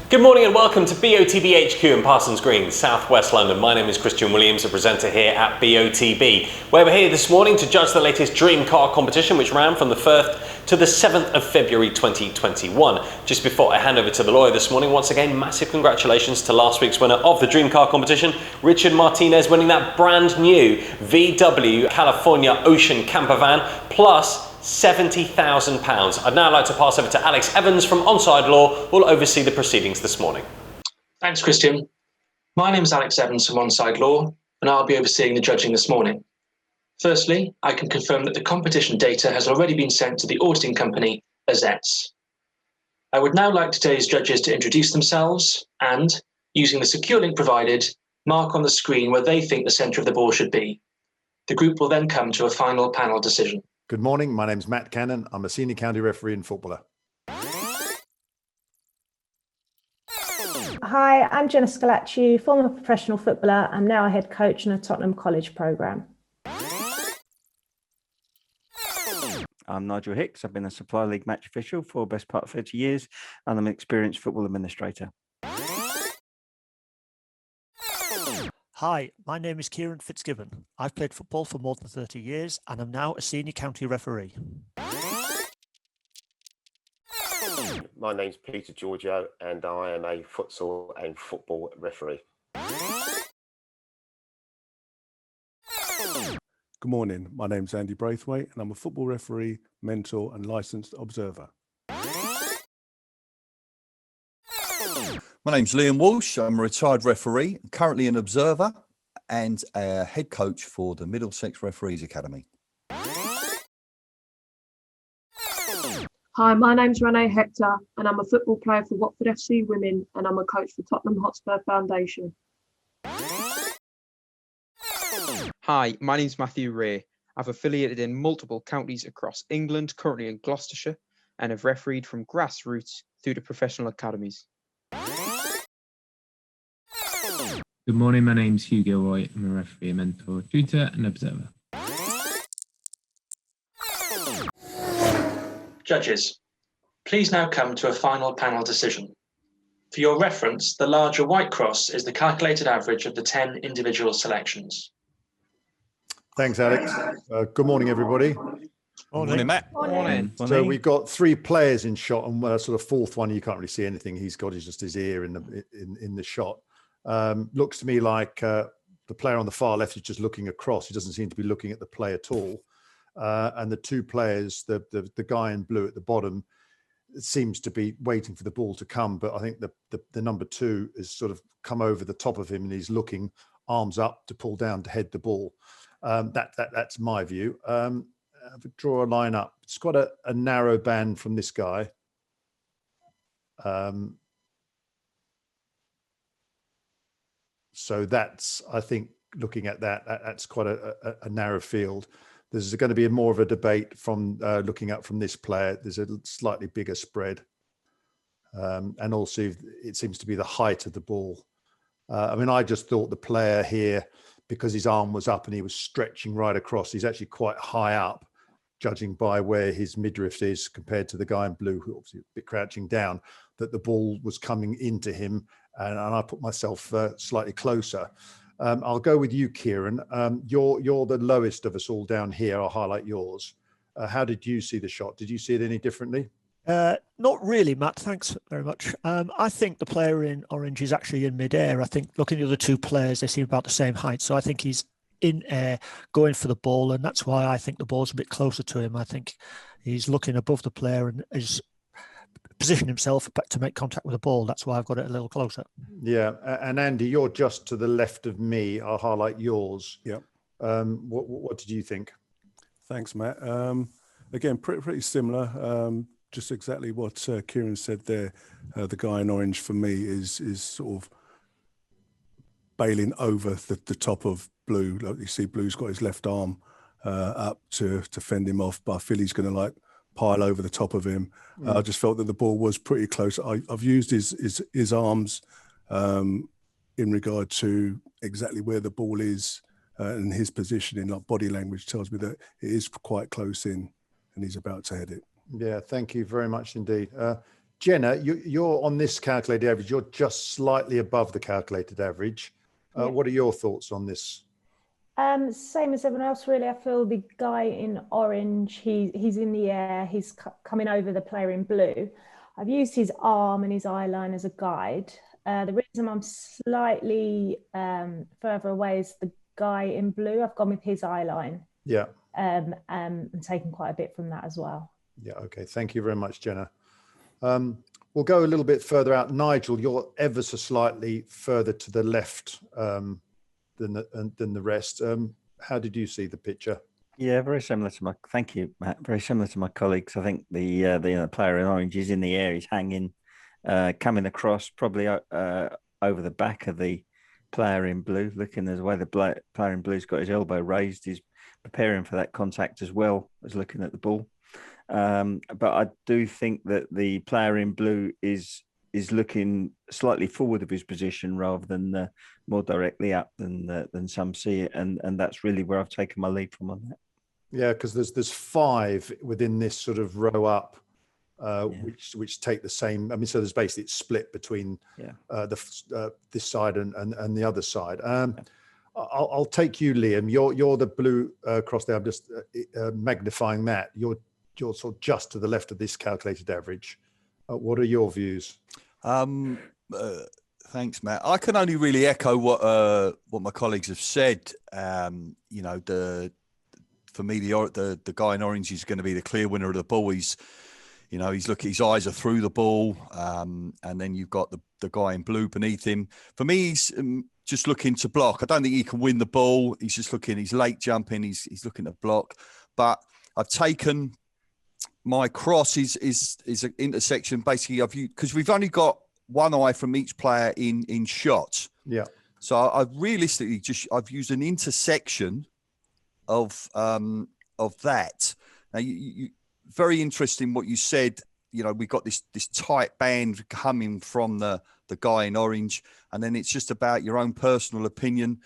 Good morning and welcome to BOTB HQ in Parsons Green, South West London. My name is Christian Williams, a presenter here at BOTB, where we're here this morning to judge the latest dream car competition, which ran from the 1st to the 7th of February 2021. Just before I hand over to the lawyer this morning, once again, massive congratulations to last week's winner of the dream car competition, Richard Martinez, winning that brand new VW California Ocean camper van, plus £70,000. I'd now like to pass over to Alex Evans from Onside Law, who will oversee the proceedings this morning. Thanks, Christian. My name is Alex Evans from Onside Law, and I'll be overseeing the judging this morning. Firstly, I can confirm that the competition data has already been sent to the auditing company, Azets. I would now like today's judges to introduce themselves and, using the secure link provided, mark on the screen where they think the centre of the ball should be. The group will then come to a final panel decision. Good morning, my name's Matt Cannon. I'm a senior county referee and footballer. Hi, I'm Jenna Scalacci, former professional footballer. I'm now a head coach in a Tottenham College programme. I'm Nigel Hicks. I've been a Supply League match official for the best part of 30 years, and I'm an experienced football administrator. Hi, my name is Kieran Fitzgibbon. I've played football for more than 30 years and I'm now a senior county referee. My name's Peter Giorgio and I am a futsal and football referee. Good morning, my name's Andy Braithwaite and I'm a football referee, mentor and licensed observer. My name's Liam Walsh. I'm a retired referee, currently an observer and a head coach for the Middlesex Referees Academy. Hi, my name's Renee Hector and I'm a football player for Watford FC Women and I'm a coach for Tottenham Hotspur Foundation. Hi, my name's Matthew Ray. I've affiliated in multiple counties across England, currently in Gloucestershire, and have refereed from grassroots through to professional academies. Good morning, my name's Hugh Gilroy. I'm a referee, mentor, tutor and observer. Judges, please now come to a final panel decision. For your reference, the larger white cross is the calculated average of the 10 individual selections. Thanks, Alex. Good morning, everybody. Morning, Matt. Morning. So we've got three players in shot, and sort of fourth one you can't really see anything. He's got just his ear in the shot. Looks to me like the player on the far left is just looking across. He doesn't seem to be looking at the play at all. And the two players, the guy in blue at the bottom, seems to be waiting for the ball to come. But I think the number two has sort of come over the top of him and he's looking arms up to pull down to head the ball. That's my view. Draw a line up. It's got a narrow band from this guy. So that's, I think, looking at that's quite a narrow field. There's going to be more of a debate from looking up from this player. There's a slightly bigger spread. And also it seems to be the height of the ball. I mean, I just thought the player here, because his arm was up and he was stretching right across, he's actually quite high up, judging by where his midriff is compared to the guy in blue, who obviously a bit crouching down, that the ball was coming into him. And I put myself slightly closer. I'll go with you, Kieran. You're the lowest of us all down here. I'll highlight yours. How did you see the shot? Did you see it any differently? Not really, Matt. Thanks very much. I think the player in orange is actually in mid-air. I think looking at the other two players, they seem about the same height. So I think he's in air going for the ball. And that's why I think the ball's a bit closer to him. I think he's looking above the player and is positioned himself to make contact with the ball. That's why I've got it a little closer. Yeah. And Andy, you're just to the left of me. I'll highlight yours. Yeah. What did you think? Thanks, Matt. Again, pretty similar. Just exactly what Kieran said there. The guy in orange for me is sort of bailing over the top of blue. Like you see, blue's got his left arm up to fend him off, but I feel he's going to pile over the top of him. I just felt that the ball was pretty close. I've used his arms in regard to exactly where the ball is and his positioning. Like body language tells me that it is quite close in and he's about to head it. Yeah, thank you very much indeed. Jenna, you're on this calculated average. You're just slightly above the calculated average. What are your thoughts on this? Same as everyone else, really. I feel the guy in orange, he's in the air. He's coming over the player in blue. I've used his arm and his eye line as a guide. The reason I'm slightly further away is the guy in blue. I've gone with his eye line. Yeah. And taken quite a bit from that as well. Yeah. Okay. Thank you very much, Jenna. We'll go a little bit further out. Nigel, you're ever so slightly further to the left than the rest. How did you see the picture? Yeah, very similar to thank you, Matt. Very similar to my colleagues. I think the player in orange is in the air. He's hanging, coming across probably over the back of the player in blue, looking the way the player in blue's got his elbow raised. He's preparing for that contact as well as looking at the ball. But I do think that the player in blue is looking slightly forward of his position rather than more directly up than some see it, and that's really where I've taken my lead from on that. Yeah, because there's 5 within this sort of row up, which take the same. I mean, so there's basically it's split between this side and the other side. I'll take you, Liam. You're the blue cross there. I'm just magnifying that. You're sort of just to the left of this calculated average. What are your views? Thanks, Matt. I can only really echo what my colleagues have said. For me, the guy in orange is going to be the clear winner of the ball. He's looking, his eyes are through the ball, and then you've got the guy in blue beneath him. For me, he's just looking to block. I don't think he can win the ball. He's just looking. He's late jumping. He's looking to block. But I've taken my cross is an intersection. Basically, because we've only got one eye from each player in shot. Yeah. So I've realistically I've used an intersection of that. Now, you very interesting what you said. We got this tight band coming from the guy in orange, and then it's just about your own personal opinion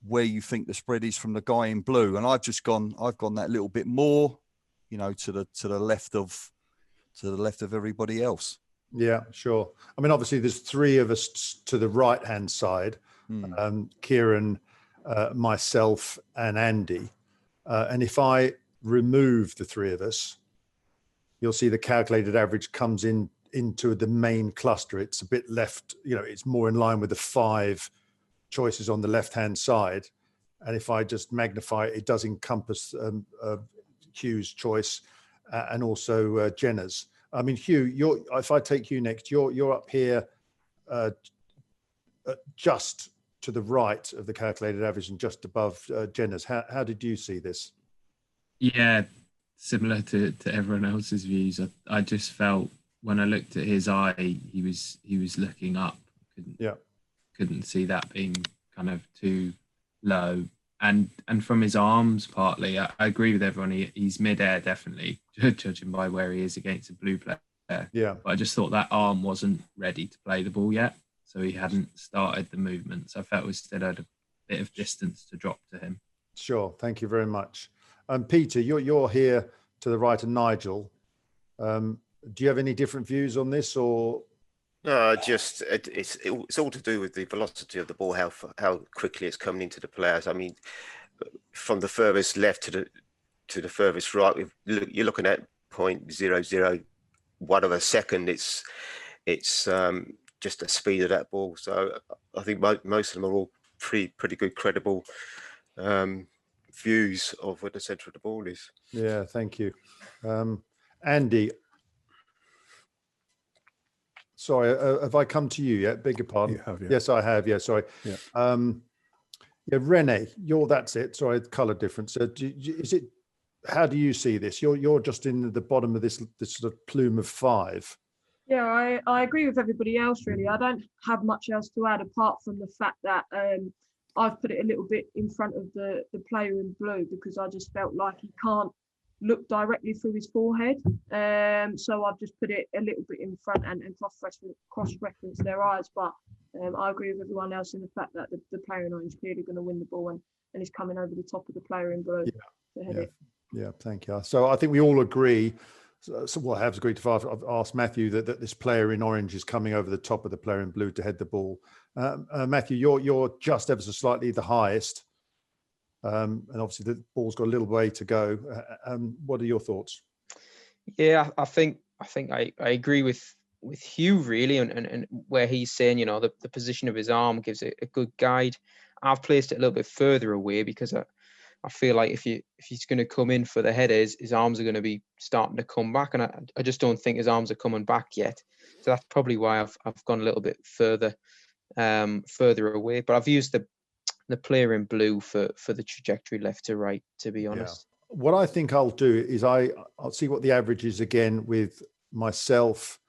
where you think the spread is from the guy in blue. And I've gone that little bit more, to the left of everybody else. Yeah, sure. I mean, obviously, there's 3 of us to the right-hand side, Kieran, myself, and Andy. And if I remove the 3 of us, you'll see the calculated average comes into the main cluster. It's a bit left, it's more in line with the 5 choices on the left-hand side. And if I just magnify it, it does encompass Hugh's choice and also Jenna's. I mean, Hugh, if I take you next, you're up here just to the right of the calculated average and just above Jenna's. How did you see this? Yeah, similar to everyone else's views. I just felt when I looked at his eye, he was looking up. Couldn't see that being kind of too low. And from his arms, partly, I agree with everyone. He's mid-air, definitely, judging by where he is against a blue player. Yeah. But I just thought that arm wasn't ready to play the ball yet, so he hadn't started the movement. So I felt we still had a bit of distance to drop to him. Sure. Thank you very much. Peter, you're here to the right of Nigel. Do you have any different views on this, or? No, it's all to do with the velocity of the ball, how quickly it's coming into the players. I mean, from the furthest left to the furthest right, you're looking at 0.001 of a second. It's just the speed of that ball. So I think most of them are all pretty good, credible views of where the centre of the ball is. Yeah, thank you, Andy. Sorry, have I come to you yet? Beg your pardon. You have, yeah. Yes, I have. Yeah, sorry. Yeah. Renee, that's it. Sorry, colour difference. How do you see this? You're just in the bottom of this sort of plume of 5. Yeah, I agree with everybody else, really. I don't have much else to add apart from the fact that I've put it a little bit in front of the player in blue because I just felt like he can't look directly through his forehead. So I've just put it a little bit in front and cross-reference their eyes. But I agree with everyone else in the fact that the player in orange is clearly going to win the ball and he's coming over the top of the player in blue to head it. Yeah, thank you. So I think we all agree So what I have agreed to, I've asked Matthew that this player in orange is coming over the top of the player in blue to head the ball. Matthew, you're just ever so slightly the highest, and obviously the ball's got a little way to go. What are your thoughts? Yeah, I think I agree with Hugh really, and where he's saying, you know, the position of his arm gives it a good guide. I've placed it a little bit further away because I feel like if he's going to come in for the header, his arms are going to be starting to come back, and I just don't think his arms are coming back yet. So that's probably why I've gone a little bit further away. But I've used the player in blue for the trajectory left to right, to be honest. Yeah. What I think I'll do is I'll see what the average is again with myself,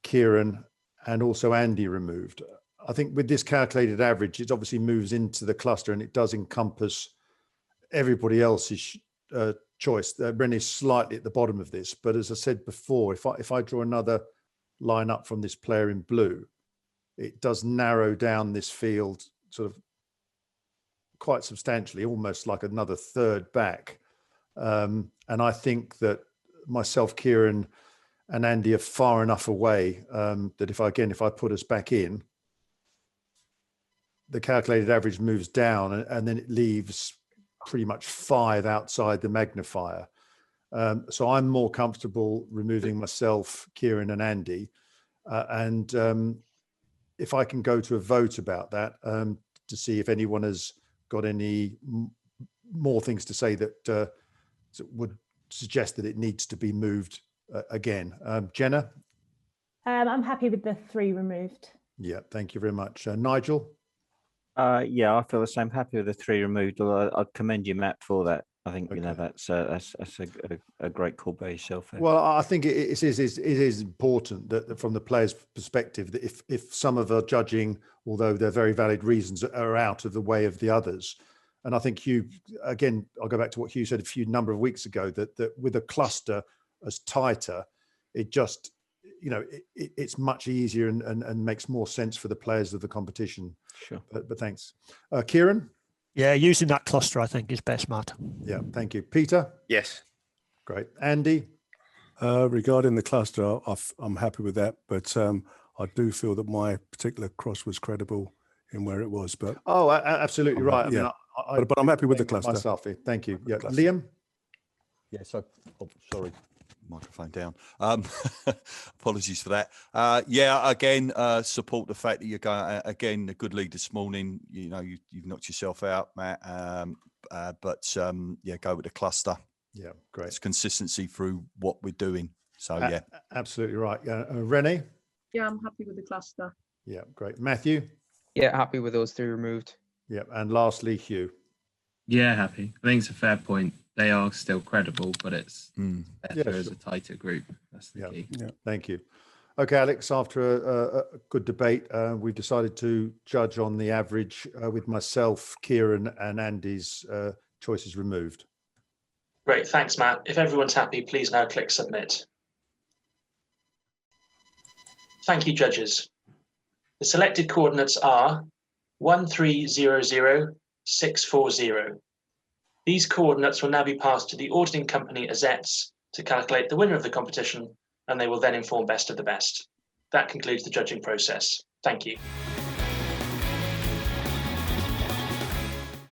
Kieran, and also Andy removed. I think with this calculated average, it obviously moves into the cluster and it does encompass everybody else's choice. Bren is slightly at the bottom of this, but as I said before, if I draw another line up from this player in blue, it does narrow down this field sort of quite substantially, almost like another third back. And I think that myself, Kieran, and Andy are far enough away that if I put us back in, the calculated average moves down and then it leaves pretty much 5 outside the magnifier. So I'm more comfortable removing myself, Kieran, and Andy. And if I can go to a vote about that to see if anyone has got any more things to say that would suggest that it needs to be moved again. Jenna? I'm happy with the 3 removed. Yeah, thank you very much. Nigel? Yeah, I feel the same. Happy with the 3 removed. Although I'd commend you, Matt, for that. I think you know that's a great call by yourself. There. Well, I think it is important that from the player's perspective, that if some of our judging, although they're very valid reasons, are out of the way of the others. And I think Hugh, again, I'll go back to what Hugh said a number of weeks ago, that with a cluster as tighter, it just, it's much easier and makes more sense for the players of the competition. Sure. But thanks. Kieran? Yeah, using that cluster, I think, is best, Matt. Yeah, thank you. Peter? Yes. Great. Andy? Regarding the cluster, I'm happy with that, but I do feel that my particular cross was credible in where it was. But absolutely right. But I'm happy with the cluster. Myself. Thank you. Yeah, Liam? Yeah, so, sorry, microphone down. Apologies for that. Again, support the fact that you're going, again, a good lead this morning. You've knocked yourself out, Matt. But go with the cluster. Yeah, great. It's consistency through what we're doing. So, yeah. Absolutely right. Renee? Yeah, I'm happy with the cluster. Yeah, great. Matthew? Yeah, happy with those 3 removed. Yeah, and lastly, Hugh. Yeah, happy. I think it's a fair point. They are still credible, but it's better as a tighter group. That's the key. Yeah, thank you. Okay, Alex, after a good debate, we've decided to judge on the average with myself, Kieran, and Andy's choices removed. Great, thanks, Matt. If everyone's happy, please now click submit. Thank you, judges. The selected coordinates are 1300640. These coordinates will now be passed to the auditing company Azets to calculate the winner of the competition, and they will then inform best of the best. That concludes the judging process. Thank you.